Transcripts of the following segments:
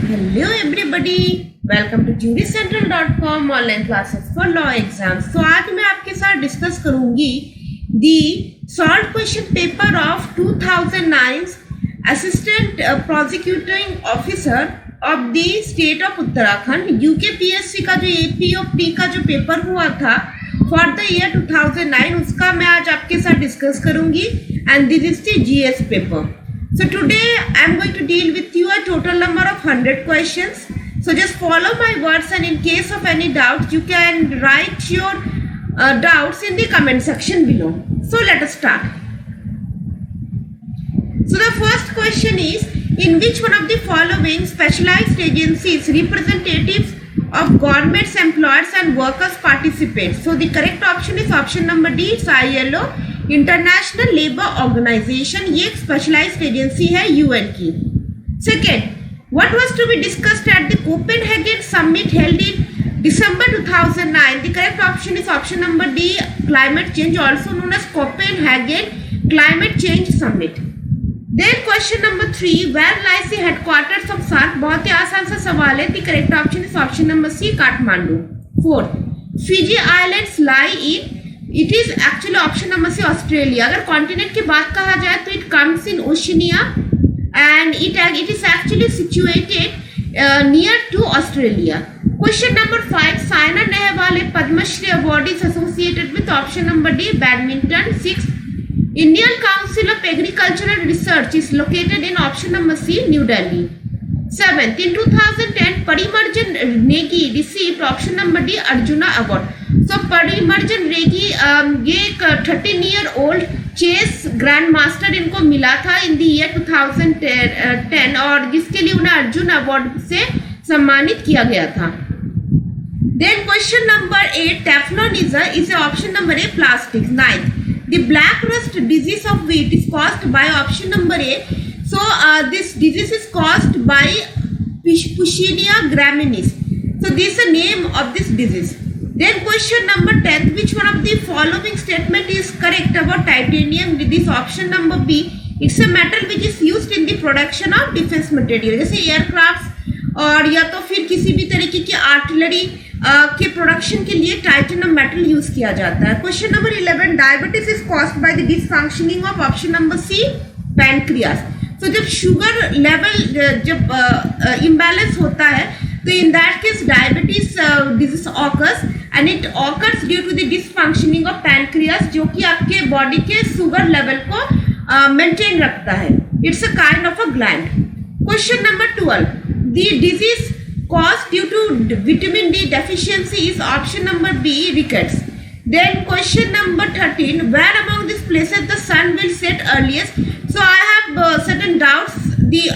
Hello everybody, welcome to jurycentral.com online classes for law exams. तो आज मैं आपके साथ डिस्कस करूंगी the solved question paper of 2009 assistant prosecuting officer of the state of Uttarakhand UKPSC का जो एपीओपी का जो पेपर हुआ था फॉर द ईयर 2009 उसका मैं आज आपके साथ डिस्कस करूंगी and this is the GS paper. So today I am going to deal with you a total number of 100 questions. So just follow my words and in case of any doubt you can write your doubts in the comment section below. So let us start. So the first question is, in which one of the following specialized agencies representatives of government's employers and workers participate? So the correct option is option number D, it's ILO, International Labour Organisation. ये एक specialised agency है UN की। Second, what was to be discussed at the Copenhagen summit held in December 2009? The correct option is option number D, climate change, also known as Copenhagen climate change summit. Then question number 3, where lies the headquarters of SAARC? बहुत ही आसान सा सवाल है। The correct option is option number C, Kathmandu. Fourth, Fiji islands lie in? It is actually option number C, Australia. अगर continent की बात कहा जाए तो it comes in Oceania and it is actually situated near to Australia. Question number 5, Saina Nehwal Padmashri award is associated with option number D, badminton. 6, Indian council of agricultural research is located in option number C, New Delhi. 7, in 2010 Parimarjan Negi received option number D, Arjuna award. So परिमर्जन रेगी ये एक 13-year-old chess grand master इनको मिला था in the year 2010 और जिसके लिए उन्हें Arjun award से सम्मानित किया गया था। Then question number 8, Teflon is option number A, plastic. 9, the black rust disease of wheat is caused by option number A. So this disease is caused by Puccinia graminis. So this is the name of this disease. Then question number 10, which one of the following statement is correct about titanium? With this option number B, it's a metal which is used in the production of defense material. जैसे aircraft और या तो फिर किसी भी तरीके की artillery के प्रोडक्शन के लिए टाइटेनियम मेटल यूज किया जाता है। Question number 11, diabetes is caused by the dysfunctioning of option number C, pancreas. तो जब शुगर लेवल जब इम्बैलेंस होता है तो in that case diabetes disease occurs and it occurs due to the dysfunctioning of pancreas जो कि आपके body के शुगर लेवल को मेंटेन रखता है। It's a kind of a gland. Question number 12, the disease cause due to vitamin D deficiency is option number B, rickets. Then question number 13, where among these places the sun will set earliest? So I have certain doubts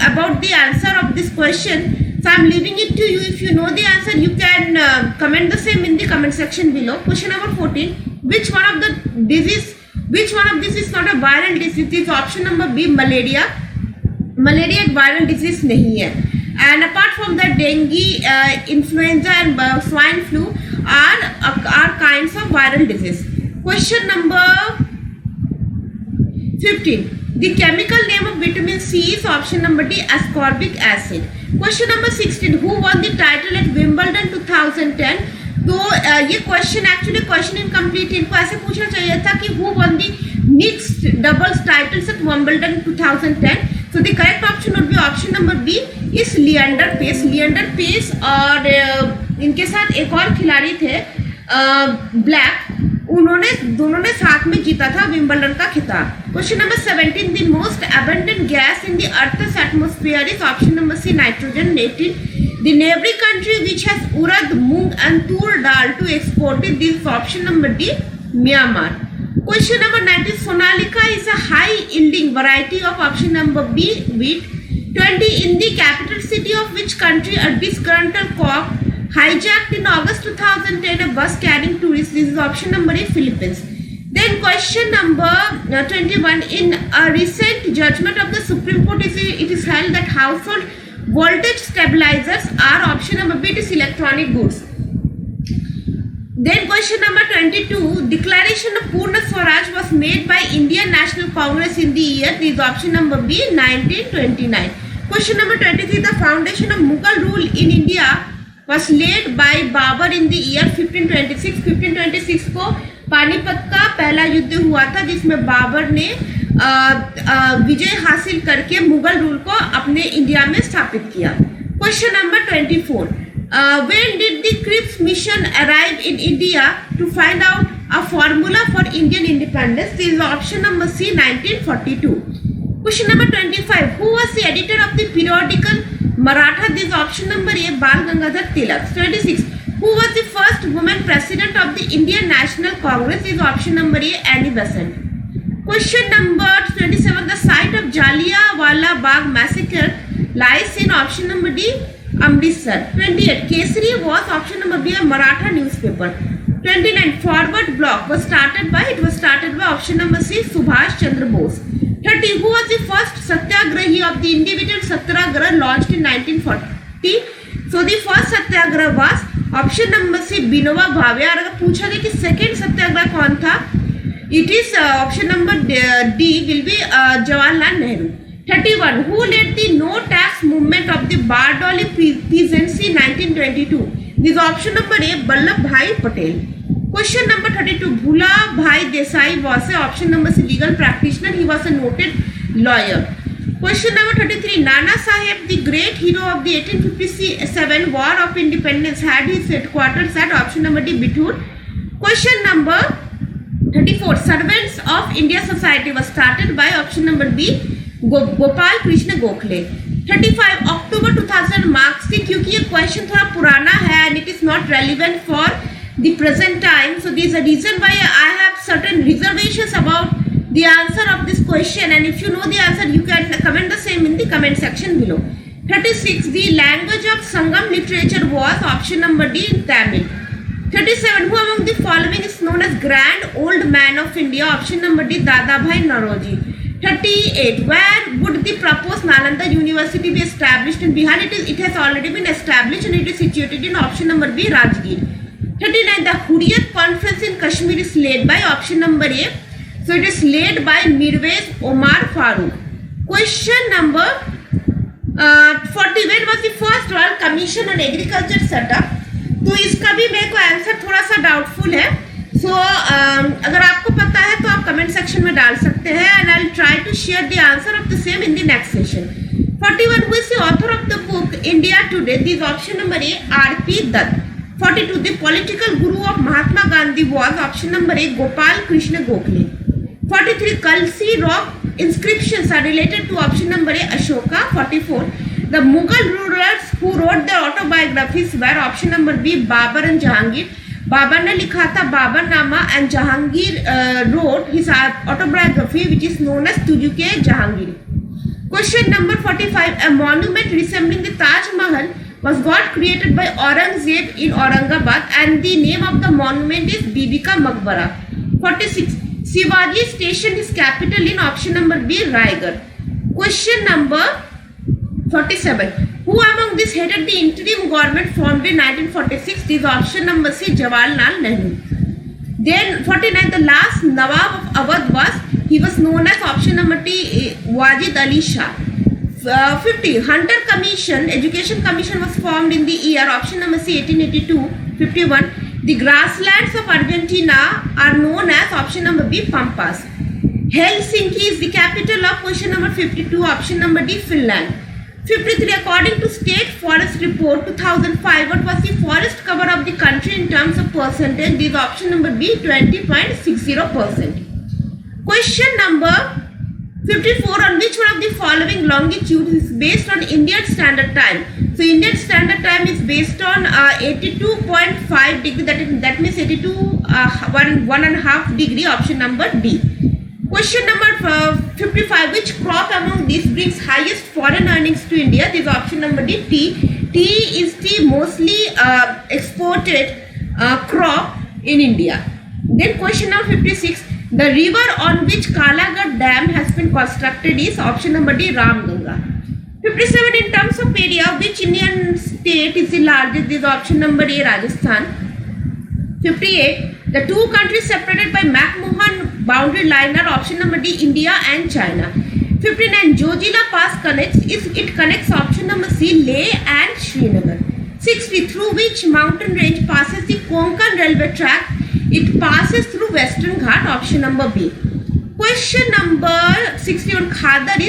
about the answer of this question. So I am leaving it to you. If you know the answer, you can comment the same in the comment section below. Question number 14, which one of this is not a viral disease? Is option number B, malaria. Malaria एक viral disease नहीं है. And apart from that, dengue, influenza and swine flu are kinds of viral disease. Question number 15, the chemical name of vitamin C is option number D, ascorbic acid. Question number 16, who won the title at Wimbledon 2010? तो ये question actually question incomplete, इनको ऐसे पूछना चाहिए था कि who won the mixed doubles titles at Wimbledon 2010? So the correct option would be option number B, is Leander Paes. Leander Paes और इनके साथ एक और खिलाड़ी थे ब्लैक, उन्होंने दोनों ने साथ में जीता था विंबलडन का खिताब। Question number 17, the most abundant gas in the earth's atmosphere is option number C, nitrogen. 18, the neighbouring country which has urad, moong and toor dal to export it is option number D, Myanmar. Question number 19, Sonalika is a high yielding variety of option number B, wheat. 20, in the capital city of which country a disgruntled cop hijacked in August 2010 a bus carrying tourists? This is option number A, Philippines. Then question number 21, in a recent judgment of the Supreme Court it is held that household voltage stabilizers are option number B, it is electronic goods. Then question number 22, declaration of Purna Swaraj was made by Indian National Congress in the year, this is option number B, 1929. Question number 23. The foundation of Mughal rule in India was laid by Babur in the year 1526. 1526 को पानीपत का पहला युद्ध हुआ था जिसमें बाबर ने विजय हासिल करके मुगल रूल को अपने इंडिया में स्थापित किया. Question number 24. When did the Cripps mission arrive in India to find out a formula for Indian independence? This is option number C, 1942. Question number 25. Who was the editor of the periodical Maratha? This is option number A, Bal Gangadhar Tilak. 26. Who was the first woman president of the Indian National Congress? Is option number A, Annie Besant. Question number 27. The site of Jallianwala Bagh massacre lies in option number D, Amritsar. 28. Kesari was option number B, a Maratha newspaper. 29. Forward block was started by option number C, Subhash Chandra Bose. 30. Who was the first satyagrahi of the individual satyagrah launched in 1940? So the first satyagrah was option number C Vinoba Bhave. और अगर पूछा जाए कि second Satyagraha कौन था, it is option number D will be Jawaharlal Nehru. 31. Who led the no tax movement of the Bardoli peasants in 1922? This option number A, Vallabh Bhai Patel. Question number 32. Bhula Bhai Desai was a option number C legal practitioner. He was a noted lawyer. Question number 33. Nana Sahib, the great hero of the 1857 War of Independence, had his headquarters at option number D, Bithur. Question number 34. Servants of India Society was started by option number B, Gopal Krishna Gokhale. 35. October 2000 marks the, क्योंकि ये question थोड़ा पुराना है and it is not relevant for the present time, so there is a reason why I have certain reservations about the answer of this question, and if you know the answer you can comment the same in the comment section below. 36. The language of Sangam literature was option number D, in Tamil. 37. Who among the following is known as Grand Old Man of India? Option number D, Dadabhai Naoroji. 38. Where would the proposed Nalanda University be established in Bihar? It has already been established and it is situated in option number B, Rajgir. 39. The Hurriyat Conference in Kashmir is led by option number A. So it is led by Mirwais Omar Farooq. Question number 40. When was the first Royal Commission on Agriculture set up? तो इसका भी मेरे को answer थोड़ा सा doubtful है. सो अगर आपको पता है तो आप कमेंट सेक्शन में डाल सकते हैं and I'll try to share the answer of the same in the next session. 41. Who is the author of the book India Today? This is option number A, R.P. Dutt. 42. The political guru of Mahatma Gandhi was option number A, Gopal Krishna Gokhale. 43. Kalsi rock inscriptions are related to option number A, Ashoka. 44. The Mughal rulers who wrote their autobiographies were option number B, Babur and Jahangir. Babur ने लिखा था Baburnama and Jahangir wrote his autobiography which is known as Tujuke Jahangir. Question number 45. A monument resembling the Taj Mahal was got created by Aurangzeb in Aurangabad and the name of the monument is Bibi Ka Maqbara. 46. Shivaji stationed his capital in option number B, Raigad. Question number 47. Who among these headed the interim government formed in 1946? This is option number C, Jawaharlal Nehru. Then 49. The last Nawab of Awadh was known as option number T, Wajid Ali Shah. 50. Hunter Commission, Education Commission was formed in the year option number C, 1882. 51. The grasslands of Argentina are known as option number B, Pampas. Helsinki is the capital of question number 52, option number D, Finland. 53. According to State Forest Report 2005, what was the forest cover of the country in terms of percentage? This is option number B, 20.60%. Question number 54. On which one of the following longitudes is based on Indian Standard Time? So Indian Standard Time is based on 82.5 degree. That means 82 1.5 degree. Option number D. Question number 55. Which crop among these brings highest foreign earnings to India? This is option number D. Tea. Tea is the mostly exported crop in India. Then question number 56. The river on which Kalagarh Dam has been constructed is option number D, Ramganga. 57. In terms of area, which Indian state is the largest? This is option number A, Rajasthan. 58. The two countries separated by McMahon boundary line are option number D, India and China. 59. Jojila Pass connects. It connects option number C, Leh and Srinagar. 60. Through which mountain range passes the Konkan railway track? It passes through Western Ghat. Option number B. Question number 61. Khadar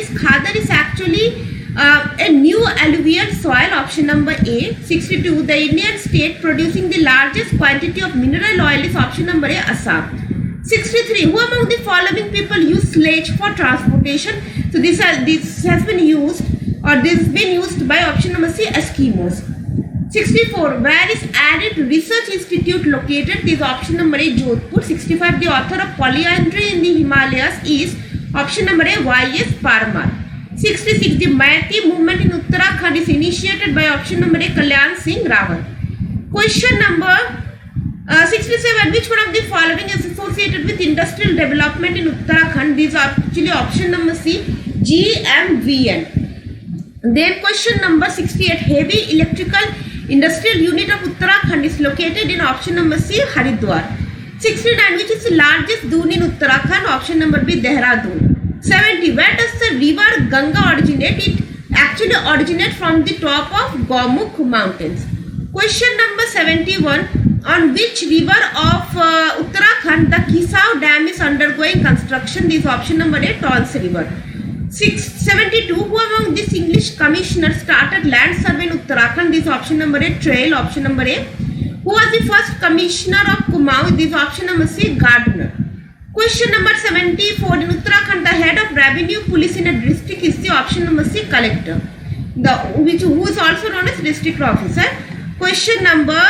is actually a new alluvial soil. Option number A. 62. The Indian state producing the largest quantity of mineral oil is option number A, Assam. 63. Who among the following people use sledge for transportation? So this has been used, or this has been used by option number C, Eskimos. 64. Where is Arid Research Institute located? This is option number A, Jodhpur. 65. The author of Polyandry in the Himalayas is option number A, Y.S. Parmar. 66. The Maiti movement in Uttarakhand is initiated by option number A, Kalyan Singh Rawat. Question number 67. Which one of the following is associated with industrial development in Uttarakhand? These are actually option number C, GMVN. Then question number 68. Heavy electrical industrial unit of Uttarakhand is located in option number C, Haridwar. 69. Which is the largest dune in Uttarakhand? Option number B, Dehradun. 70. Where does the river Ganga originate? It actually originates from the top of Gaumukh mountains. Question number 71. On which river of Uttarakhand the Kisau Dam is undergoing construction? This is option number A, Tons River. 72. Who among these English commissioners started land survey in Uttarakhand? This is option number A, Trail. Option number A. Who was the first commissioner of Kumaon? This is option number C, Gardner. Question number 74. In Uttarakhand, the head of revenue police in a district is the option number C, collector, who is also known as district officer. Question number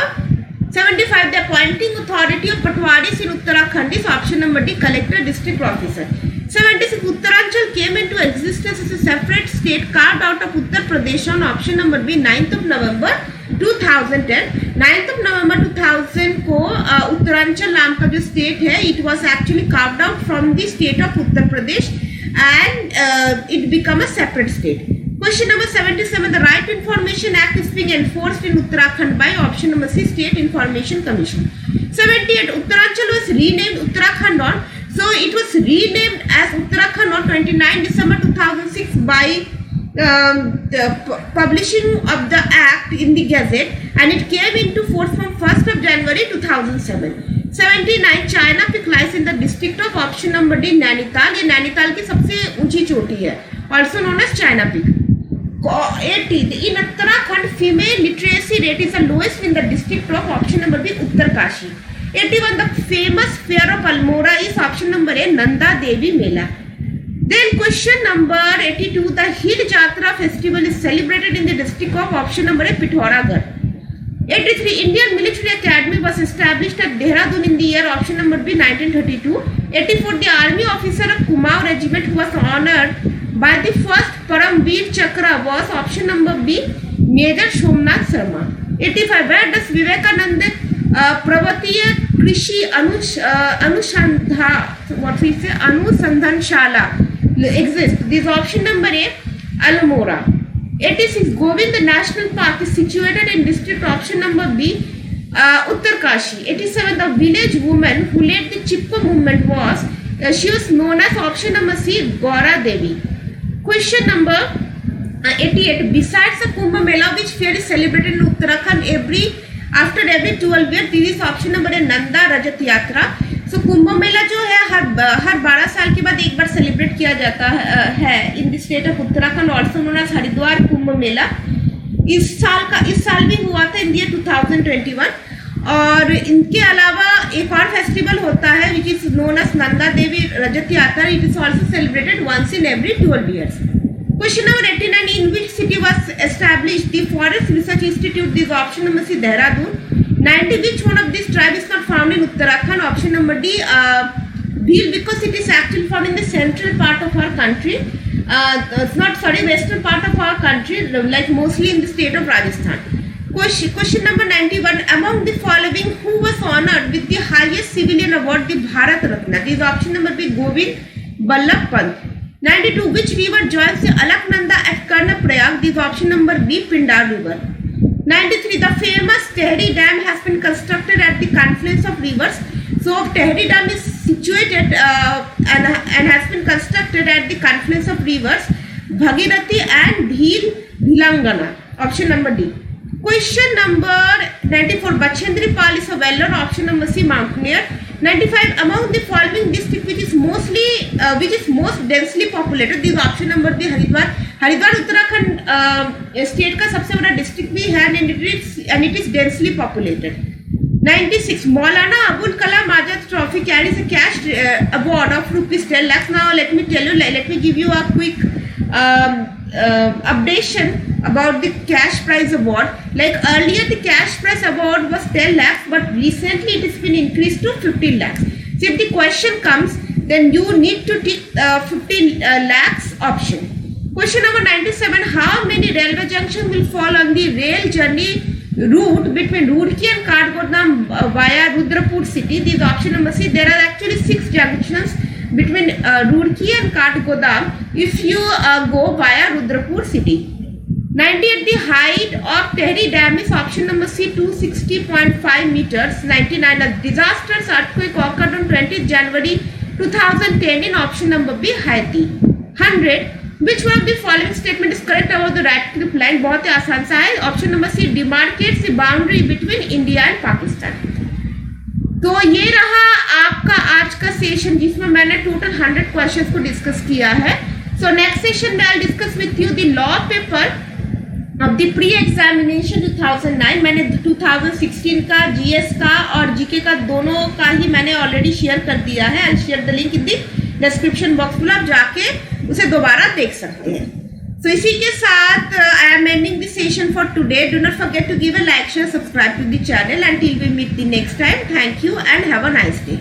75. The appointing authority of Patwadis in Uttarakhand is option number D, collector, district officer. 76. Uttaranchal came into existence as a separate state carved out of Uttar Pradesh on option number B, 9th of November 2010. 9th of November 2000 को उत्तरांचल नाम का जो state है, it was actually carved out from the state of Uttar Pradesh and it became a separate state. Question number 77. The Right to Information Act is being enforced in Uttarakhand by option number C, State Information Commission. 78. Uttaranchal was renamed Uttarakhand on, so it was renamed as Uttarakhand on 29 December 2006 by the publishing of the act in the Gazette, and it came into force from 1st of January 2007. 79. China Peak lies in the district of option number D, Nainital. ये नैनीताल की सबसे ऊंची चोटी है, also known as China Peak. 80. In Uttarakhand, female literacy rate is the lowest in the district of option number B, Uttarkashi. 81. The famous fair of Almora is option number A, Nanda Devi Mela. Then question number 82. The Hill Jatra festival is celebrated in the district of option number A, Pithoragarh. 83. Indian Military Academy was established at Dehradun in the year option number B, 1932. 84. The army officer of Kumaon regiment who was honored by the first Paramveer Chakra was option number B, Major Somnath Sharma. 85. Where does Vivekananda Pravatiya Krishi Anusandhan Shala exist? This is option number A, Almora. 86. Govind National Park is situated in district option number B, Uttarkashi. 87. The village woman who led the Chipko movement was, she was known as option number C, Gaura Devi. Question number 88. Besides the Kumbh Mela, which fair is celebrated in Uttarakhand after every 12 years? This is option number A, Nanda Rajat Yatra. So Kumbh Mela जो है हर 12 साल के बाद एक बार celebrate किया जाता है in the state of Uttarakhand, also known as Haridwar Kumbh Mela. इस साल भी हुआ था इन ईयर 2021. और इनके अलावा एक और फेस्टिवल होता है which is known as Nanda Devi Rajat Yatra. It is also celebrated once in every 12 years. Question number 89. In which city was established the Forest Research Institute? This option number C, Dehradun. 90. Which one of these tribes is not found in Uttarakhand? Option number D, Bhil, because it is actually found in the central part of our country. Western part of our country, like mostly in the state of Rajasthan. Question number 91. Among the following, who was honored with the highest civilian award, the Bharat Ratna? This is option number B, Govind Ballabh Pant. 92. Which river joins the Alaknanda at Karnaprayag? This is option number B, Pindar River. 93. The famous Tehri Dam has been constructed at the confluence of rivers. So Tehri Dam is situated and has been constructed at the confluence of rivers Bhagirathi and Bhilangana. Option number D. Question number 94. Bachendri Pal is a well-known. Option number C. Mountaineer. 95. Among the following district which is most densely populated, this option number B. Haridwar Uttarakhand state का सबसे बड़ा district भी है and it is densely populated. 96. Maulana Abul Kalam Azad Trophy carries a cash award of rupees 10 lakhs. Now let me give you a quick updation about the cash prize award. Like earlier the cash prize award was 10 lakhs, but recently it has been increased to 15 lakhs. So if the question comes, then you need to tick 15 lakhs option. Question number 97. How many railway junctions will fall on the rail journey route between Roorkee and Kathgodam via Rudrapur city? This is option number C. There are actually 6 junctions between Roorkee and Kathgodam if you go via Rudrapur city. 98. The height of Tehri Dam is option number C, 260.5 meters. 99. A disastrous earthquake occurred on 20th January 2010 in option number B, Haiti. 100. Which one of the following statement is correct about the Radcliffe line? बहुत ही आसान सा है. Option number C demarcates the boundary between India and Pakistan. तो ये रहा आपका आज का सेशन जिसमें मैंने टोटल 100 क्वेश्चंस को डिस्कस किया है. सो नेक्स्ट सेशन में I discuss with you the law paper of the pre examination 2009. मैंने 2016 का जीएस का और जीके का दोनों का ही मैंने ऑलरेडी शेयर कर दिया है. I share the link in the description box में, आप जाके उसे दोबारा देख सकते हैं. So इसी के साथ I am ending the session for today. Do not forget to give a like, share, subscribe to the channel until we meet the next time. Thank you and have a nice day.